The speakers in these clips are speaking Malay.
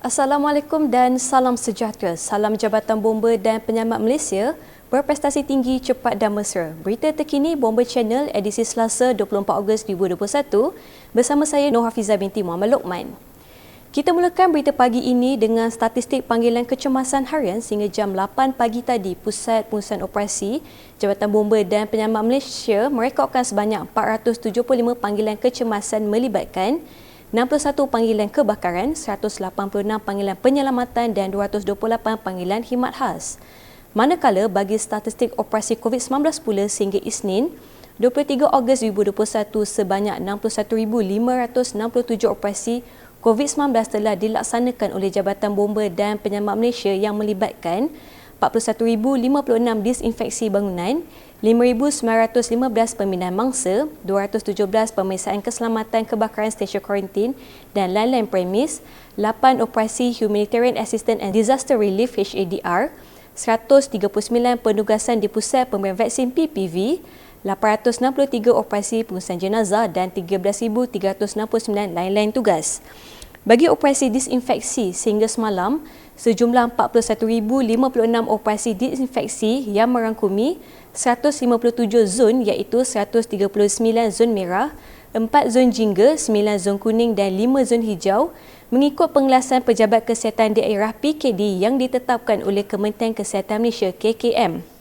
Assalamualaikum dan salam sejahtera. Salam Jabatan Bomba dan Penyelamat Malaysia berprestasi tinggi, cepat dan mesra. Berita terkini Bomba Channel edisi Selasa 24 Ogos 2021 bersama saya Nur Hafizah binti Muhammad Lokman. Kita mulakan berita pagi ini dengan statistik panggilan kecemasan harian sehingga jam 8 pagi tadi. Pusat Pengurusan Operasi Jabatan Bomba dan Penyelamat Malaysia merekodkan sebanyak 475 panggilan kecemasan melibatkan 61 panggilan kebakaran, 186 panggilan penyelamatan dan 228 panggilan khidmat khas. Manakala bagi statistik operasi COVID-19 pula sehingga Isnin, 23 Ogos 2021 sebanyak 61,567 operasi COVID-19 telah dilaksanakan oleh Jabatan Bomba dan Penyelamat Malaysia yang melibatkan 41,056 disinfeksi bangunan, 5,915 pemindahan mangsa, 217 pemeriksaan keselamatan kebakaran stesen kuarantin dan lain-lain premis, 8 operasi Humanitarian Assistance and Disaster Relief HADR, 139 penugasan di pusat pemberian vaksin PPV, 863 operasi pengurusan jenazah dan 13,369 lain-lain tugas. Bagi operasi disinfeksi sehingga semalam, sejumlah 41,056 operasi disinfeksi yang merangkumi 157 zon iaitu 139 zon merah, 4 zon jingga, 9 zon kuning dan 5 zon hijau mengikut pengelasan Pejabat Kesihatan Daerah PKD yang ditetapkan oleh Kementerian Kesihatan Malaysia KKM.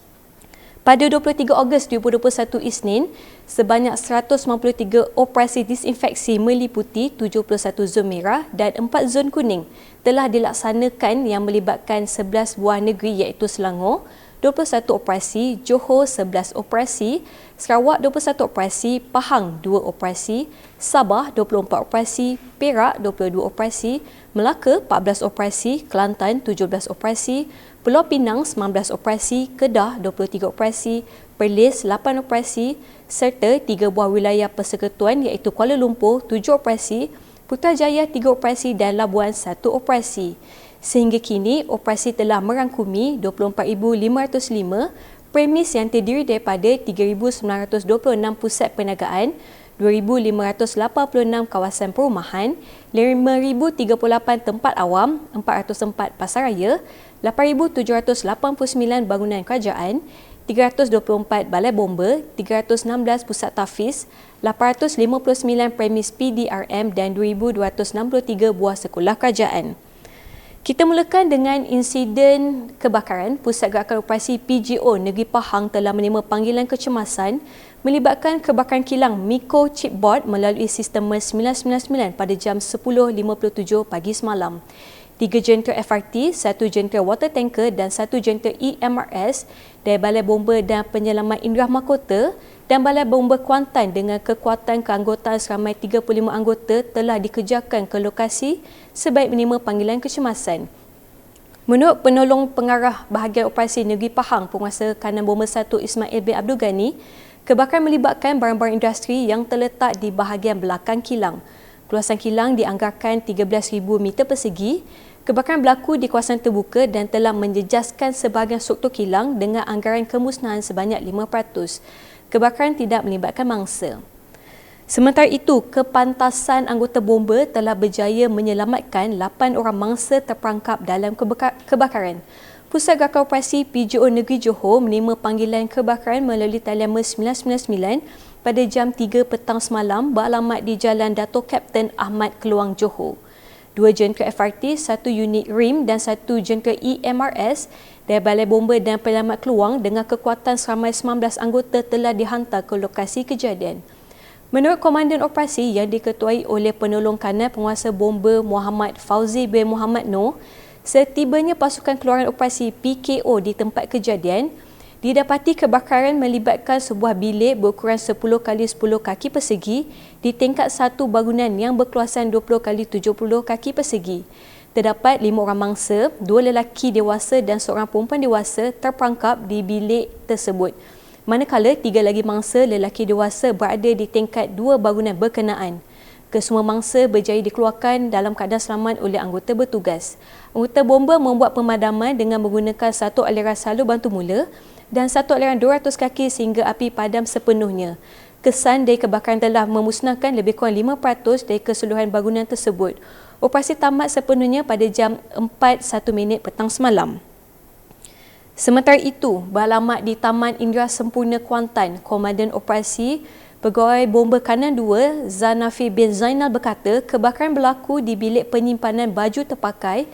Pada 23 Ogos 2021 Isnin, sebanyak 193 operasi disinfeksi meliputi 71 zon merah dan 4 zon kuning telah dilaksanakan yang melibatkan 11 buah negeri iaitu Selangor, 21 operasi, Johor 11 operasi, Sarawak 21 operasi, Pahang 2 operasi, Sabah 24 operasi, Perak 22 operasi, Melaka 14 operasi, Kelantan 17 operasi, Pulau Pinang 19 operasi, Kedah 23 operasi, Perlis 8 operasi serta 3 buah wilayah persekutuan iaitu Kuala Lumpur 7 operasi, Putrajaya 3 operasi dan Labuan 1 operasi. Sehingga kini, operasi telah merangkumi 24,505 premis yang terdiri daripada 3,926 pusat perniagaan, 2,586 kawasan perumahan, 5,038 tempat awam, 404 pasaraya, 8,789 bangunan kerajaan, 324 balai bomba, 316 pusat tafiz, 859 premis PDRM dan 2,263 buah sekolah kerajaan. Kita mulakan dengan insiden kebakaran. Pusat Gerakan Operasi PGO Negeri Pahang telah menerima panggilan kecemasan melibatkan kebakaran kilang Miko Chipboard melalui sistem MERS 999 pada jam 10.57 pagi semalam. 3 jentera FRT, 1 jentera water tanker dan 1 jentera EMRS dari Balai Bomba dan Penyelamat Indrah Mahkota dan Balai Bomba Kuantan dengan kekuatan keanggotaan seramai 35 anggota telah dikejarkan ke lokasi sebaik menerima panggilan kecemasan. Menurut penolong pengarah bahagian operasi Negeri Pahang, Penguasa Kanan Bomba 1 Ismail bin Abdul Ghani, kebakaran melibatkan barang-barang industri yang terletak di bahagian belakang kilang. Keluasan kilang dianggarkan 13,000 meter persegi. Kebakaran berlaku di kawasan terbuka dan telah menjejaskan sebahagian struktur kilang dengan anggaran kemusnahan sebanyak 5%. Kebakaran tidak melibatkan mangsa. Sementara itu, kepantasan anggota bomba telah berjaya menyelamatkan 8 orang mangsa terperangkap dalam kebakaran. Pusat Gerakan Operasi PGO Negeri Johor menerima panggilan kebakaran melalui talian MERS 999 pada jam 3 petang semalam beralamat di Jalan Dato' Kapten Ahmad Keluang, Johor. 2 jentera FRT, 1 unit RIM dan 1 jentera EMRS dari Balai Bomba dan Penyelamat Keluang dengan kekuatan seramai 19 anggota telah dihantar ke lokasi kejadian. Menurut Komandan Operasi yang diketuai oleh Penolong Kanan Penguasa Bomba Muhammad Fauzi bin Muhammad Noor, setibanya pasukan keluaran operasi PKO di tempat kejadian, didapati kebakaran melibatkan sebuah bilik berukuran 10 x 10 kaki persegi di tingkat satu bangunan yang berkeluasan 20 x 70 kaki persegi. Terdapat 5 orang mangsa, 2 lelaki dewasa dan seorang perempuan dewasa terperangkap di bilik tersebut. Manakala 3 lagi mangsa lelaki dewasa berada di tingkat 2 bangunan berkenaan. Kesemua mangsa berjaya dikeluarkan dalam keadaan selamat oleh anggota bertugas. Anggota bomba membuat pemadaman dengan menggunakan satu aliran salur bantu mula dan satu aliran 200 kaki sehingga api padam sepenuhnya. Kesan dari kebakaran telah memusnahkan lebih kurang 5% dari keseluruhan bangunan tersebut. Operasi tamat sepenuhnya pada jam 4:01 petang semalam. Sementara itu, beralamat di Taman Indra Sempurna Kuantan, Komandan Operasi Pegawai Bomba Kanan 2, Zanafi bin Zainal berkata kebakaran berlaku di bilik penyimpanan baju terpakai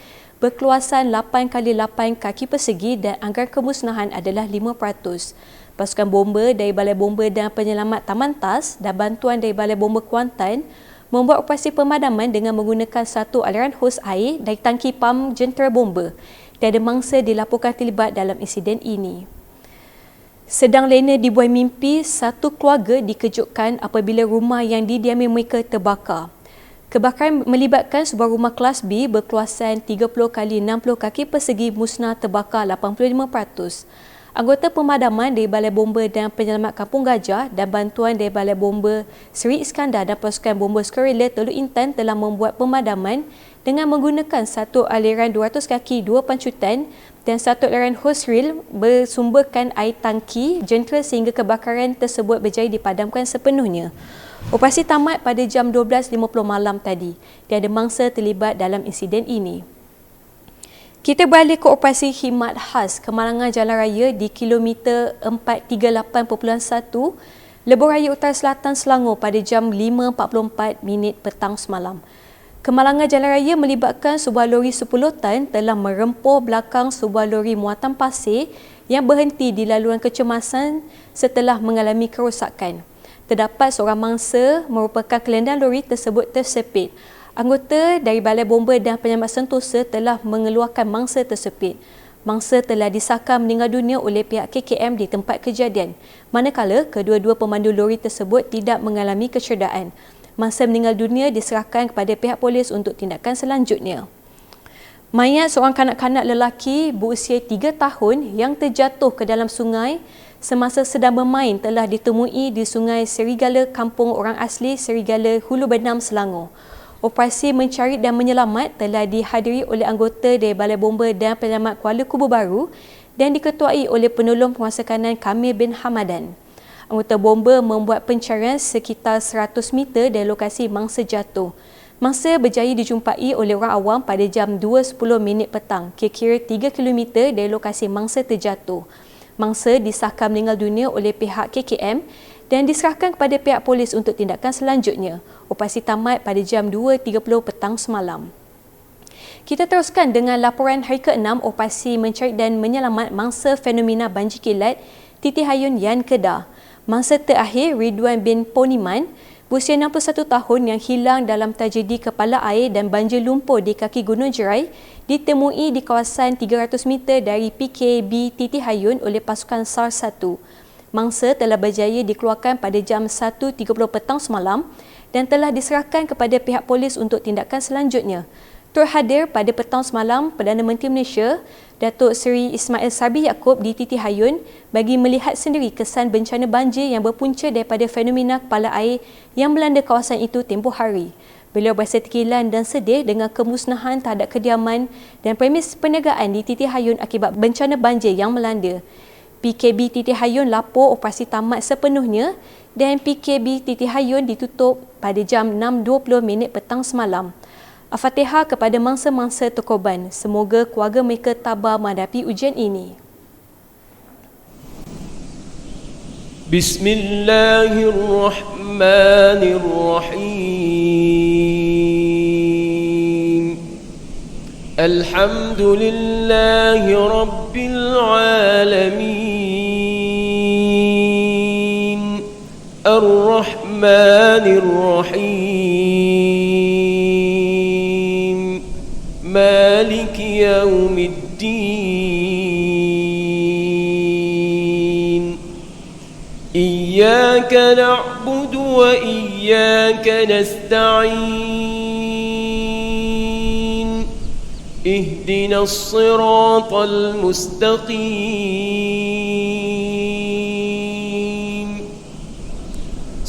berkeluasan 8x8 kaki persegi dan anggaran kemusnahan adalah 5%. Pasukan bomba dari Balai Bomba dan Penyelamat Taman Tas dan bantuan dari Balai Bomba Kuantan membuat operasi pemadaman dengan menggunakan satu aliran hos air dari tangki pam jentera bomba. Tiada mangsa dilaporkan terlibat dalam insiden ini. Sedang lena dibuai mimpi, satu keluarga dikejutkan apabila rumah yang didiami mereka terbakar. Kebakaran melibatkan sebuah rumah kelas B berkeluasan 30x60 kaki persegi musnah terbakar 85%. Anggota pemadaman dari Balai Bomba dan Penyelamat Kampung Gajah dan bantuan dari Balai Bomba Seri Iskandar dan pasukan bomba Sukarela Teluk Intan telah membuat pemadaman dengan menggunakan satu aliran 200 kaki 2 pancutan dan satu aliran hos reel bersumberkan air tangki jentera sehingga kebakaran tersebut berjaya dipadamkan sepenuhnya. Operasi tamat pada jam 12.50 malam tadi. Tiada mangsa terlibat dalam insiden ini. Kita beralih ke operasi khidmat khas kemalangan jalan raya di kilometer 438.1 Lebuh Raya Utara Selatan Selangor pada jam 5.44 petang semalam. Kemalangan jalan raya melibatkan sebuah lori 10 tan telah merempuh belakang sebuah lori muatan pasir yang berhenti di laluan kecemasan setelah mengalami kerosakan. Terdapat seorang mangsa merupakan kelendan lori tersebut tersepit. Anggota dari Balai Bomba dan Penyelamat Sentosa telah mengeluarkan mangsa tersepit. Mangsa telah disahkan meninggal dunia oleh pihak KKM di tempat kejadian, manakala kedua-dua pemandu lori tersebut tidak mengalami kecederaan. Mangsa meninggal dunia diserahkan kepada pihak polis untuk tindakan selanjutnya. Mayat seorang kanak-kanak lelaki berusia 3 tahun yang terjatuh ke dalam sungai semasa sedang bermain telah ditemui di Sungai Serigala, Kampung Orang Asli Serigala, Hulu Benam, Selangor. Operasi mencari dan menyelamat telah dihadiri oleh anggota dari Balai Bomba dan Penyelamat Kuala Kubu Baru dan diketuai oleh penolong penguasa kanan Kamil bin Hamadan. Anggota bomba membuat pencarian sekitar 100 meter dari lokasi mangsa jatuh. Mangsa berjaya dijumpai oleh orang awam pada jam 2.10 petang, kira-kira 3 km dari lokasi mangsa terjatuh. Mangsa disahkan meninggal dunia oleh pihak KKM dan diserahkan kepada pihak polis untuk tindakan selanjutnya. Operasi tamat pada jam 2.30 petang semalam. Kita teruskan dengan laporan hari ke-6 operasi mencari dan menyelamat mangsa fenomena banjir kilat Titi Hayun Yan Kedah. Mangsa terakhir Ridwan bin Poniman berusia 61 tahun yang hilang dalam tragedi kepala air dan banjir lumpur di kaki Gunung Jerai ditemui di kawasan 300 meter dari PKB Titi Hayun oleh pasukan SAR 1. Mangsa telah berjaya dikeluarkan pada jam 1.30 petang semalam dan telah diserahkan kepada pihak polis untuk tindakan selanjutnya. Turut hadir pada petang semalam Perdana Menteri Malaysia, Datuk Seri Ismail Sabri Yaakob di Titi Hayun bagi melihat sendiri kesan bencana banjir yang berpunca daripada fenomena kepala air yang melanda kawasan itu tempoh hari. Beliau berasa terkilan dan sedih dengan kemusnahan terhadap kediaman dan premis perniagaan di Titi Hayun akibat bencana banjir yang melanda. PKB Titi Hayun lapor operasi tamat sepenuhnya dan PKB Titi Hayun ditutup pada jam 6.20 petang semalam. Al-Fatihah kepada mangsa-mangsa terkorban. Semoga keluarga mereka tabah menghadapi ujian ini. Bismillahirrahmanirrahim. Alhamdulillahi Rabbil Alamin. Ar-Rahmanir-Rahim. Maliki Yawmiddin. Iyyaka na'budu wa iyyaka nasta'in. Ihdinas siratal mustaqim.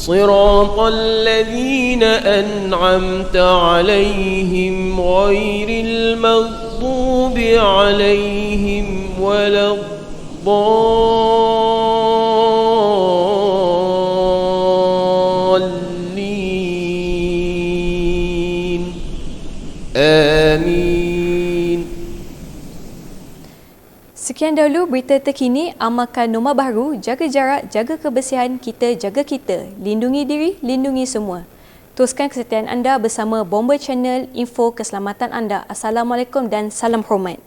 Siratal ladzina an'amta 'alaihim ghairil maghdubi 'alaihim waladdallin. Sekian dahulu berita terkini, amalkan norma baru, jaga jarak, jaga kebersihan, kita jaga kita. Lindungi diri, lindungi semua. Teruskan kesetiaan anda bersama Bomba Channel, info keselamatan anda. Assalamualaikum dan salam hormat.